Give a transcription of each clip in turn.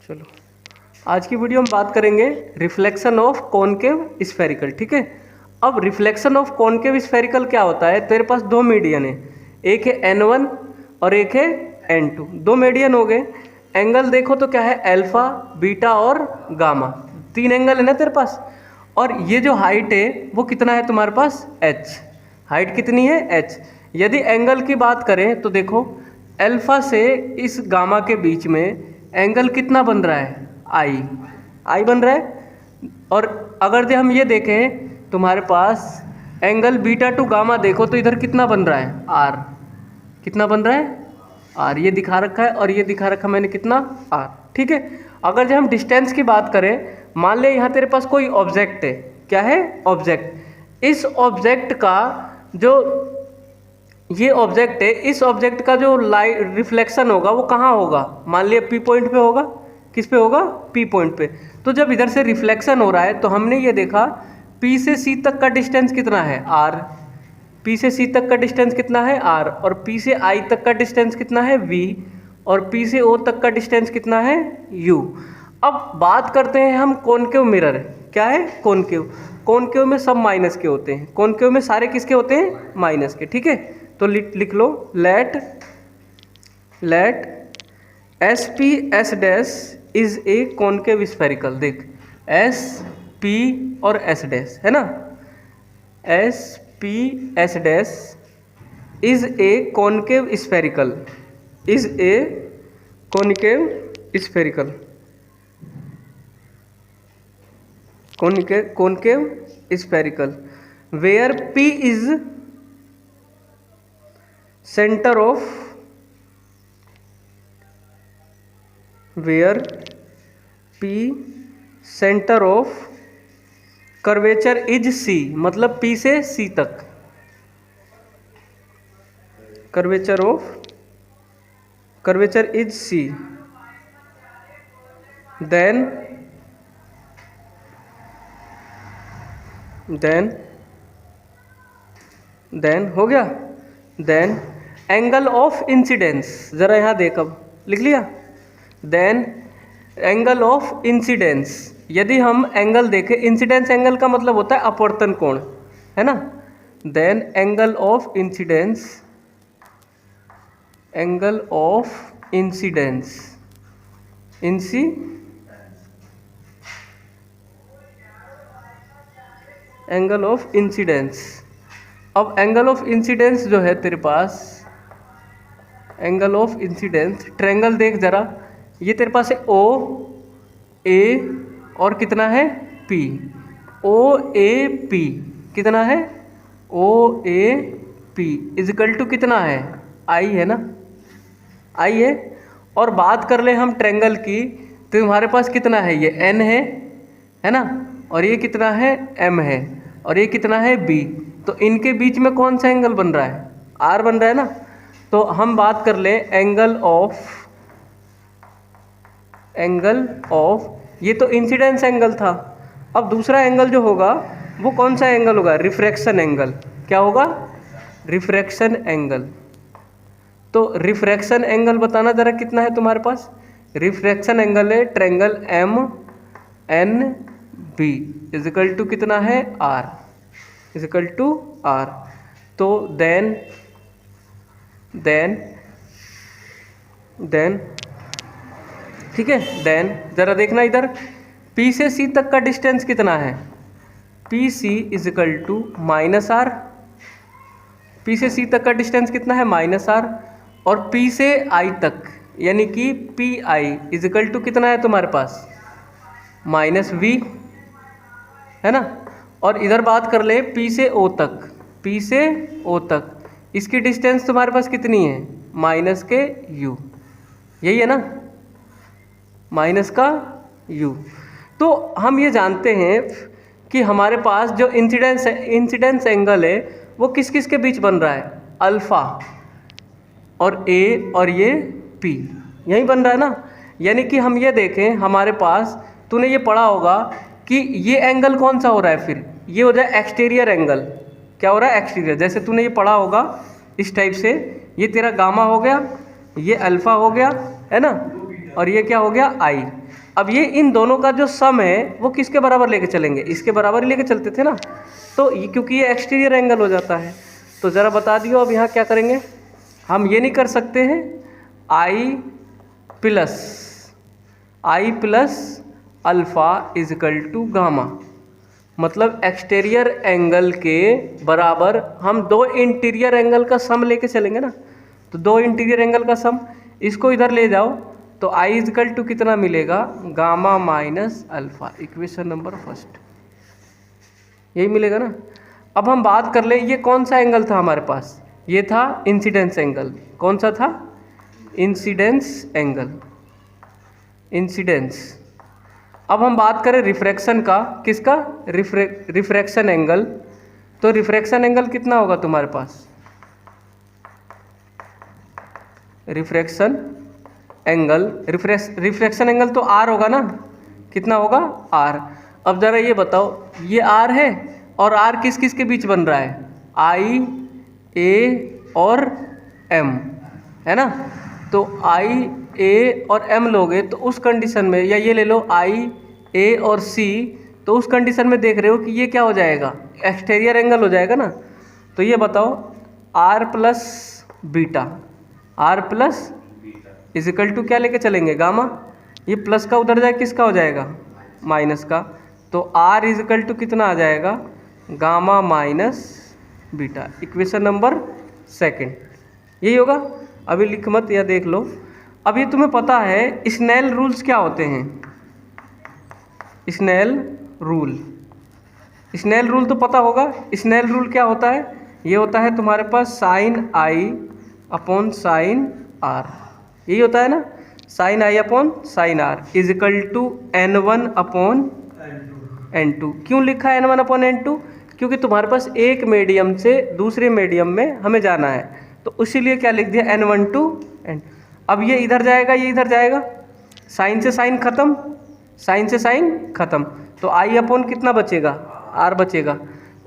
चलो आज की वीडियो में बात करेंगे रिफ्लेक्शन ऑफ कॉनकेव स्फेरिकल। ठीक है, अब रिफ्लेक्शन ऑफ कॉनकेव स्फेरिकल क्या होता है। तेरे पास दो मीडियन है, एक है N1 और एक है N2। दो मीडियन हो गए। एंगल देखो तो क्या है, अल्फा, बीटा और गामा, तीन एंगल है ना तेरे पास। और ये जो हाइट है वो कितना है तुम्हारे पास, h। हाइट कितनी है, h। यदि एंगल की बात करें तो देखो अल्फा से इस गामा के बीच में एंगल कितना बन रहा है, आई बन रहा है। और अगर जो हम ये देखें तुम्हारे पास एंगल बीटा टू गामा देखो तो इधर कितना बन रहा है, आर। कितना बन रहा है, आर। ये दिखा रखा है और ये दिखा रखा मैंने कितना, आर। ठीक है, अगर जब हम डिस्टेंस की बात करें, मान ले यहाँ तेरे पास कोई ऑब्जेक्ट है। क्या है, ऑब्जेक्ट। इस ऑब्जेक्ट का जो ये ऑब्जेक्ट है, इस ऑब्जेक्ट का जो लाइट रिफ्लेक्शन होगा वो कहाँ होगा, मान लिया पी पॉइंट पे होगा। किस पे होगा, पी पॉइंट पे। तो जब इधर से रिफ्लेक्शन हो रहा है तो हमने ये देखा पी से सी तक का डिस्टेंस कितना है, आर। पी से सी तक का डिस्टेंस कितना है, आर। और पी से आई तक का डिस्टेंस कितना है, वी। और पी से ओ तक का डिस्टेंस कितना है, यू। अब बात करते हैं हम कॉनकेव मिरर। क्या है, कॉनकेव। कॉनकेव में सब माइनस के होते हैं, कॉनकेव में सारे किसके होते हैं, माइनस के। ठीक है, तो लिख लो let S P S dash is a concave spherical. देख एस पी और एस डैश है ना, S P S dash is a concave spherical, is a concave spherical, concave spherical where P is centre of, where P centre of curvature is C. मतलब P से सी तक curvature is C. Then हो गया। Then angle of incidence, जरा यहाँ देख, अब लिख लिया। देन एंगल ऑफ इंसिडेंस, यदि हम एंगल देखें, इंसिडेंस एंगल का मतलब होता है अपवर्तन कोण, है ना। Then angle of incidence, angle of incidence, angle of incidence. अब एंगल ऑफ इंसिडेंस जो है तेरे पास, एंगल ऑफ इंसिडेंस, ट्रायंगल देख जरा, ये तेरे पास है ओ ए और कितना है, पी। ओ ए पी कितना है, ओ ए पी इजिकल टू कितना है, आई है ना, आई है। और बात कर ले हम ट्रायंगल की, तो तुम्हारे पास कितना है, ये एन है ना, और ये कितना है, एम है, और ये कितना है, बी। तो इनके बीच में कौन सा एंगल बन रहा है, आर बन रहा है ना। तो हम बात कर ले एंगल ऑफ, ये तो इंसिडेंस एंगल था। अब दूसरा एंगल जो होगा वो कौन सा एंगल होगा, रिफ्रैक्शन एंगल। क्या होगा, रिफ्रैक्शन एंगल। तो रिफ्रैक्शन एंगल बताना जरा कितना है तुम्हारे पास। रिफ्रैक्शन एंगल है triangle M N B equal to कितना है, आर, इजिकल टू आर। तो देन ठीक है, देन जरा देखना इधर, P से C तक का डिस्टेंस कितना है, P C equal to minus R. पी से सी तक का डिस्टेंस कितना है, माइनस आर। और P से I तक यानी कि पी आई इजिकल टू कितना है तुम्हारे पास, माइनस वी, है ना। और इधर बात कर ले P से O तक, इसकी डिस्टेंस तुम्हारे पास कितनी है, माइनस के u, यही है ना, माइनस का u। तो हम ये जानते हैं कि हमारे पास जो इंसिडेंस एंगल है वो किस किस के बीच बन रहा है, अल्फा और a और ये p, यही बन रहा है ना। यानी कि हम ये देखें, हमारे पास तूने ये पढ़ा होगा कि ये एंगल कौन सा हो रहा है, फिर ये हो जाए एक्सटीरियर एंगल। क्या हो रहा है, एक्सटीरियर। जैसे तूने ये पढ़ा होगा इस टाइप से, ये तेरा गामा हो गया, ये अल्फा हो गया, है ना, और ये क्या हो गया I। अब ये इन दोनों का जो सम है वो किसके बराबर लेके चलेंगे, इसके बराबर ही लेके चलते थे ना, तो ये क्योंकि ये एक्सटीरियर एंगल हो जाता है। तो ज़रा बता दियो अब यहाँ क्या करेंगे, हम ये नहीं कर सकते हैं I plus alpha equal to gamma, मतलब एक्सटीरियर एंगल के बराबर हम दो इंटीरियर एंगल का सम लेके चलेंगे ना। तो दो इंटीरियर एंगल का सम, इसको इधर ले जाओ तो I इजकल टू कितना मिलेगा, gamma minus alpha. Equation number first यही मिलेगा ना। अब हम बात कर ले ये कौन सा एंगल था हमारे पास, ये था इंसिडेंस एंगल। कौन सा था, इंसिडेंस एंगल, इंसिडेंस। अब हम बात करें रिफ्रैक्शन का, किसका, रिफ्रैक्शन एंगल। तो रिफ्रैक्शन एंगल कितना होगा तुम्हारे पास, रिफ्रैक्शन एंगल, रिफ्रैक्शन एंगल तो R होगा ना, कितना होगा R। अब ज़रा ये बताओ, ये R है और R किस किस के बीच बन रहा है, I A और M, है ना। तो I A और M लोगे तो उस कंडीशन में, या ये ले लो I A और C, तो उस कंडीशन में देख रहे हो कि ये क्या हो जाएगा, एक्सटीरियर एंगल हो जाएगा ना। तो ये बताओ R plus beta, R plus equal to क्या लेके चलेंगे, गामा। ये प्लस का उधर जाए किसका हो जाएगा, माइनस का। तो R इजिकल टू कितना आ जाएगा, gamma minus beta. Equation number second यही होगा। अभी लिख मत या देख लो। अब ये तुम्हें पता है स्नेल रूल्स क्या होते हैं, स्नेल रूल, स्नेल रूल तो पता होगा। स्नेल रूल क्या होता है, ये होता है तुम्हारे पास sine I upon sine R, यही होता है ना, sine I upon sine R equal to N1 upon N2। क्यों लिखा है N1 अपॉन N2, क्योंकि तुम्हारे पास एक मीडियम से दूसरे मीडियम में हमें जाना है, तो इसीलिए क्या लिख दिया N1 टू N। अब ये इधर जाएगा, ये इधर जाएगा, साइन से साइन खत्म, साइन से साइन खत्म, तो आई अपॉन कितना बचेगा, आर बचेगा।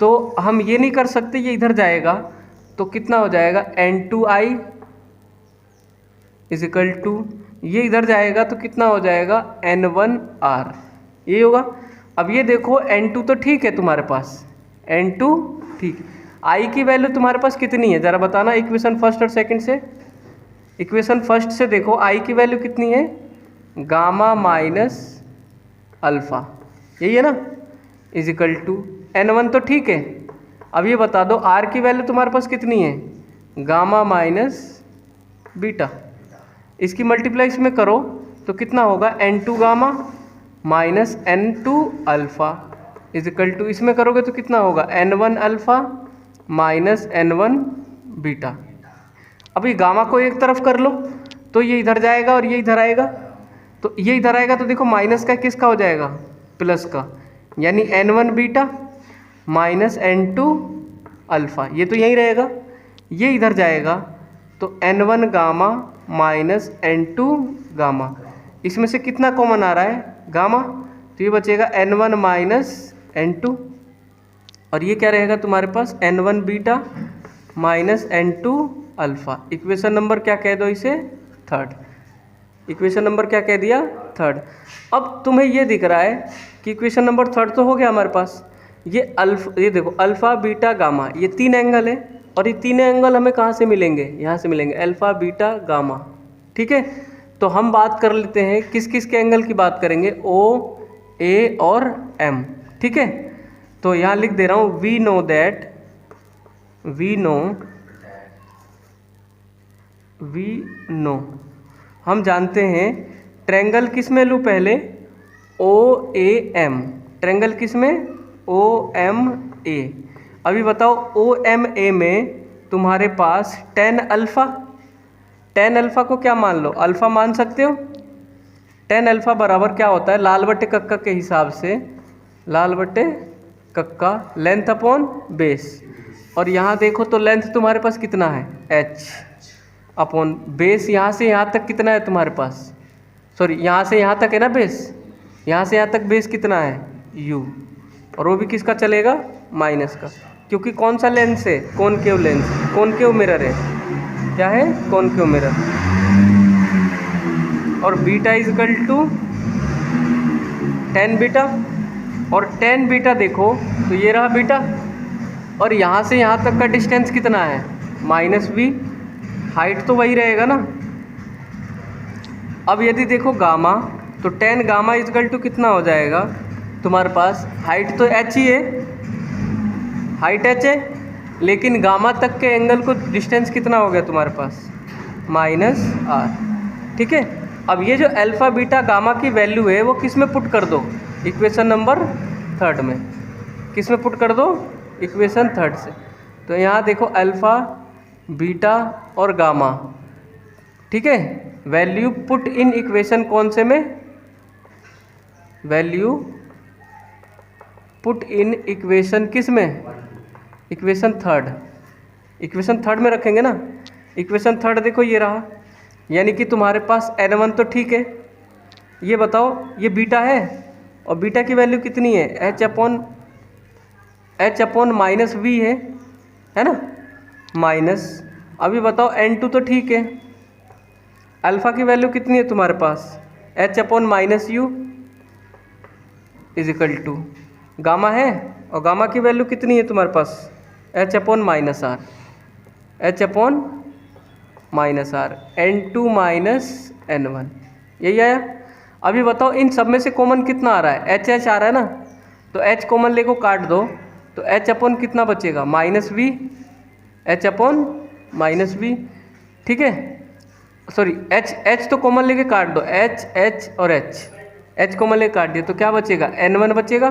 तो हम ये नहीं कर सकते, ये इधर जाएगा तो कितना हो जाएगा N2I इजिकल टू, ये इधर जाएगा तो कितना हो जाएगा N1R, ये होगा। अब ये देखो N2 तो ठीक है तुम्हारे पास, N2 ठीक, I की वैल्यू तुम्हारे पास कितनी है ज़रा बताना, इक्वेशन फर्स्ट और सेकंड से। इक्वेशन फर्स्ट से देखो I की वैल्यू कितनी है, गामा माइनस अल्फ़ा, यही है ना, इजिकल टू N1 तो ठीक है। अब ये बता दो R की वैल्यू तुम्हारे पास कितनी है, गामा माइनस बीटा। इसकी मल्टीप्लाई इसमें करो तो कितना होगा N2 gamma minus N2 alpha equal to, इसमें करोगे तो कितना होगा N1 alpha minus N1 beta. अब ये गामा को एक तरफ कर लो तो ये इधर जाएगा और ये इधर आएगा, तो ये इधर आएगा तो देखो माइनस का किसका हो जाएगा, प्लस का, यानी N1 beta minus N2 alpha, ये तो यहीं रहेगा। ये इधर जाएगा तो N1 gamma minus N2 gamma, इसमें से कितना कॉमन आ रहा है, गामा, तो ये बचेगा N1 माइनस N2, और ये क्या रहेगा तुम्हारे पास N1 beta minus N2 alpha. Equation number क्या कह दो इसे, थर्ड। इक्वेशन नंबर क्या कह दिया, थर्ड। अब तुम्हें ये दिख रहा है कि इक्वेशन नंबर थर्ड तो हो गया हमारे पास। ये देखो अल्फ़ा बीटा गामा, ये तीन एंगल है, और ये तीन एंगल हमें कहाँ से मिलेंगे, यहाँ से मिलेंगे, अल्फ़ा बीटा गामा, ठीक है। तो हम बात कर लेते हैं किस किस के एंगल की बात करेंगे, O A और M, ठीक है। तो यहाँ लिख दे रहा हूँ वी नो, हम जानते हैं ट्रायंगल किस में लूँ पहले, OAM, ट्रायंगल किस में, OMA। अभी बताओ OMA में तुम्हारे पास tan अल्फ़ा को क्या मान लो, अल्फ़ा मान सकते हो। tan अल्फ़ा बराबर क्या होता है, लाल बट्टे कक्का के हिसाब से, लाल बट्टे कक्का लेंथ अपॉन बेस, और यहाँ देखो तो लेंथ तुम्हारे पास कितना है, h अपॉन बेस, यहाँ से यहाँ तक कितना है तुम्हारे पास, सॉरी यहाँ से यहाँ तक है ना बेस, यहाँ से यहाँ तक बेस कितना है u, और वो भी किसका चलेगा, माइनस का, क्योंकि कौन सा लेंस है, कॉनकेव लेंस, कॉनकेव मिरर है, क्या है, कॉनकेव मिरर। और beta equal to tan beta, और टेन बीटा देखो तो ये रहा बीटा, और यहाँ से यहाँ तक का डिस्टेंस कितना है माइनस बी, हाइट तो वही रहेगा ना। अब यदि देखो गामा, तो टेन गामा इजकल टू कितना हो जाएगा तुम्हारे पास, हाइट तो एच ही है, हाइट एच है, लेकिन गामा तक के एंगल को डिस्टेंस कितना हो गया तुम्हारे पास माइनस आर। ठीक है, अब ये जो अल्फ़ा बीटा गामा की वैल्यू है वो किस में पुट कर दो, इक्वेशन नंबर थर्ड में। किस में पुट कर दो, इक्वेशन थर्ड से। तो यहाँ देखो अल्फ़ा बीटा और गामा, ठीक है, वैल्यू पुट इन इक्वेशन कौन से में, वैल्यू पुट इन इक्वेशन किस में, इक्वेशन थर्ड। इक्वेशन थर्ड में रखेंगे ना। इक्वेशन थर्ड देखो ये रहा, यानी कि तुम्हारे पास n1 तो ठीक है, ये बताओ ये बीटा है, और बीटा की वैल्यू कितनी है एच अपॉन माइनस वी है ना, माइनस। अभी बताओ n2 तो ठीक है, अल्फ़ा की वैल्यू कितनी है तुम्हारे पास H upon minus U equal to gamma है, और गामा की वैल्यू कितनी है तुम्हारे पास H upon minus R, H upon minus R, n2 minus n1, यही आया। अभी बताओ इन सब में से कॉमन कितना आ रहा है, एच एच आ रहा है ना, तो एच कॉमन ले को काट दो, तो एच अपॉन कितना बचेगा minus V, H upon minus V. ठीक है, सॉरी एच तो कॉमन लेके काट दो, एच और एच कॉमन लेके काट दिया, तो क्या बचेगा n1 बचेगा,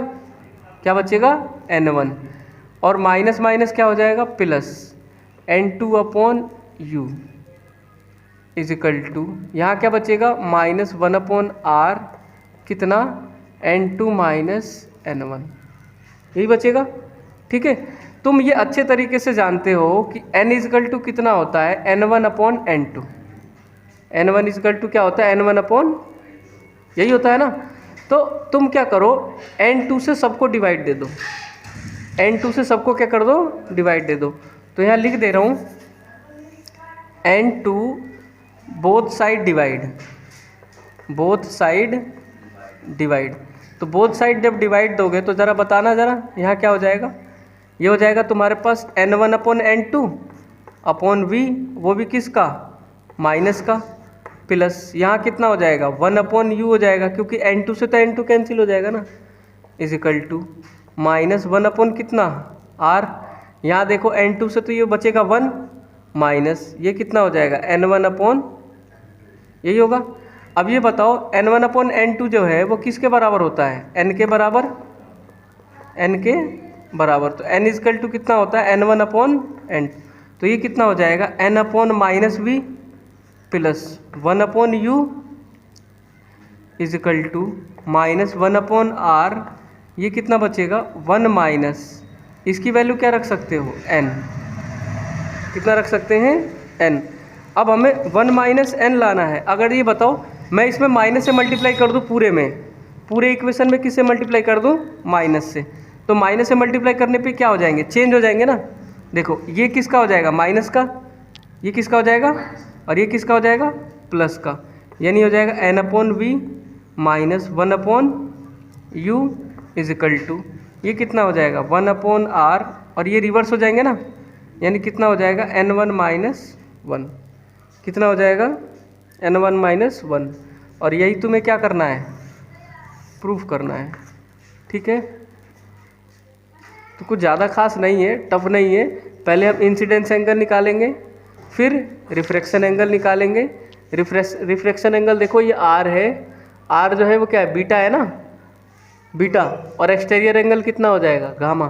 क्या बचेगा n1, और माइनस माइनस क्या हो जाएगा plus, n2 upon U equal to, यहाँ क्या बचेगा माइनस 1 अपॉन आर, कितना n2 माइनस n1, यही बचेगा। ठीक है, तुम ये अच्छे तरीके से जानते हो कि n इजिकल टू कितना होता है n1 upon n2, n1 is equal to क्या होता है n1 अपॉन, यही होता है ना। तो तुम क्या करो n2 से सबको डिवाइड दे दो, n2 से सबको क्या कर दो डिवाइड दे दो। तो यहाँ लिख दे रहा हूँ n2 both side divide, both side divide. तो बोथ साइड जब डिवाइड दोगे तो ज़रा बताना, ज़रा यहाँ क्या हो जाएगा, ये हो जाएगा तुम्हारे पास n1 upon n2 upon v, वो भी किसका माइनस का, प्लस यहाँ कितना हो जाएगा 1 अपॉन u हो जाएगा, क्योंकि n2 से तो n2 कैंसिल हो जाएगा ना, इजिकल टू माइनस 1 अपॉन कितना r, यहाँ देखो n2 से तो ये बचेगा 1 माइनस ये कितना हो जाएगा n1 अपॉन, यही होगा। अब ये बताओ n1 अपॉन n2 जो है वो किसके बराबर होता है, n के बराबर, n के बराबर। तो n इजकल टू कितना होता है n1 अपॉन n, तो ये कितना हो जाएगा n upon minus V plus 1 upon U equal to minus 1 upon R, ये कितना बचेगा 1 माइनस, इसकी वैल्यू क्या रख सकते हो n, कितना रख सकते हैं n। अब हमें 1 माइनस n लाना है। अगर ये बताओ मैं इसमें माइनस से मल्टीप्लाई कर दूं, पूरे में, पूरे इक्वेशन में किससे मल्टीप्लाई कर दूं माइनस से, तो माइनस से मल्टीप्लाई करने पे क्या हो जाएंगे, चेंज हो जाएंगे ना। देखो ये किसका हो जाएगा माइनस का, ये किसका हो जाएगा, और ये किसका हो जाएगा प्लस का, यानी हो जाएगा n upon V minus 1 upon U equal to, ये कितना हो जाएगा 1 अपॉन आर, और ये रिवर्स हो जाएंगे ना, यानी कितना हो जाएगा n1 माइनस 1, कितना हो जाएगा n1 माइनस 1, और यही तुम्हें क्या करना है प्रूफ करना है। ठीक है, तो कुछ ज़्यादा खास नहीं है, टफ नहीं है। पहले हम इंसिडेंस एंगल निकालेंगे, फिर रिफ्रैक्शन एंगल निकालेंगे। रिफ्रैक्शन एंगल देखो ये आर है, आर जो है वो क्या है बीटा है ना, बीटा, और एक्सटीरियर एंगल कितना हो जाएगा गामा।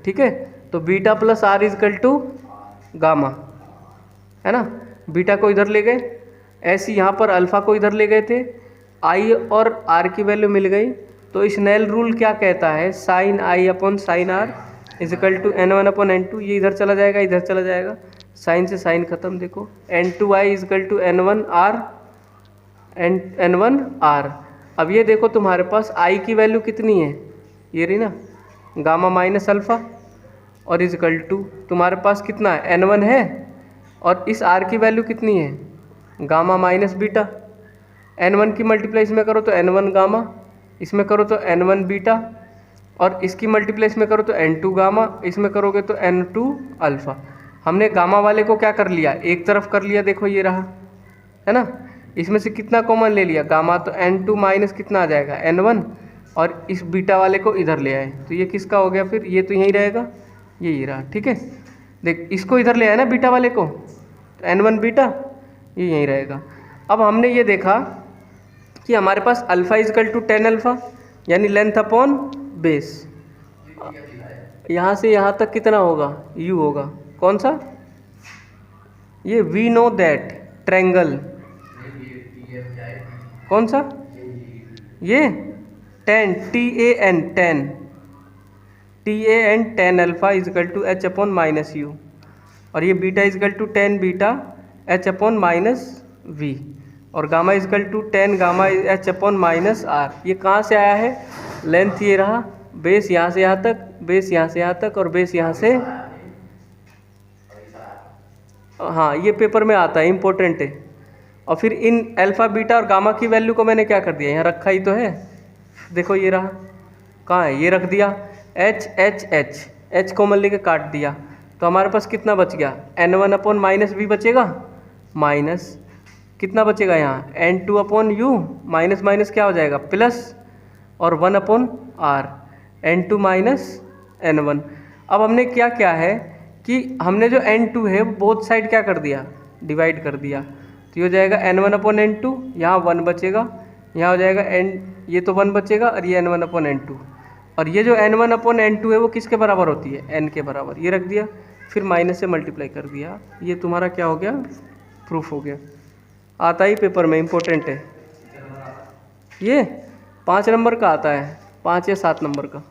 ठीक है, तो beta plus R equal to gamma, है ना। बीटा को इधर ले गए, ऐसे यहाँ पर अल्फ़ा को इधर ले गए थे, आई और आर की वैल्यू मिल गई। तो स्नेल रूल क्या कहता है, sine I upon sine R equal to n1 upon n2, ये इधर चला जाएगा इधर चला जाएगा, साइन से साइन खत्म। देखो n2i is equal to n1 r n1 r। अब ये देखो तुम्हारे पास i की वैल्यू कितनी है, ये रही ना गामा माइनस अल्फ़ा, और इजकल टू तुम्हारे पास कितना है n1 है, और इस r की वैल्यू कितनी है गामा माइनस बीटा, N1 की मल्टीप्लाई इसमें करो तो N1 गामा, इसमें करो तो N1 बीटा, और इसकी मल्टीप्लाई इसमें करो तो N2 गामा, इसमें करोगे तो N2 अल्फ़ा। हमने गामा वाले को क्या कर लिया, एक तरफ कर लिया, देखो ये रहा, है ना। इसमें से कितना कॉमन ले लिया, गामा, तो N2 माइनस कितना आ जाएगा N1, और इस बीटा वाले को इधर ले आए, तो ये किसका हो गया फिर, ये तो यहीं रहेगा, ये रहा, ठीक है। देख इसको इधर ले आए ना बीटा वाले को, तो N1 बीटा ये यहीं रहेगा। अब हमने ये देखा कि हमारे पास अल्फ़ा इजकल टू 10 अल्फ़ा, यानी लेंथ अपॉन बेस, यहाँ से यहाँ तक कितना होगा, u होगा, कौन सा, ये वी नो दैट ट्रायंगल, कौन सा, ये 10 tan 10 alpha equal to h upon minus U, और ये beta equal to 10 beta h upon minus V, और gamma equal to 10 gamma h upon minus R. ये कहाँ से आया है, लेंथ ये रहा, बेस यहाँ से यहाँ तक, बेस यहाँ से यहाँ तक, और बेस यहाँ से, हाँ ये पेपर में आता है, इम्पोर्टेंट है। और फिर इन अल्फ़ा बीटा और गामा की वैल्यू को मैंने क्या कर दिया, यहाँ रखा ही तो है, देखो ये रहा, कहाँ है, ये रख दिया, h कॉमन लेके काट दिया, तो हमारे पास कितना बच गया, N1 अपॉन माइनस वी बचेगा, माइनस कितना बचेगा यहाँ N2 upon you, minus minus क्या हो जाएगा प्लस, और 1 upon are, N2 minus N1। अब हमने क्या क्या है कि हमने जो N2 है वो बोथ साइड क्या कर दिया, डिवाइड कर दिया, तो ये हो जाएगा N1 अपॉन N2, यहाँ 1 बचेगा, यहाँ हो जाएगा ये तो 1 बचेगा, और ये N1 अपॉन N2, और ये जो N1 अपॉन N2 है वो किसके बराबर होती है, N के बराबर, ये रख दिया, फिर माइनस से मल्टीप्लाई कर दिया, ये तुम्हारा क्या हो गया, प्रूफ हो गया। आता ही पेपर में, इम्पोर्टेंट है ये, 5 नंबर का आता है, 5 या 7 नंबर का।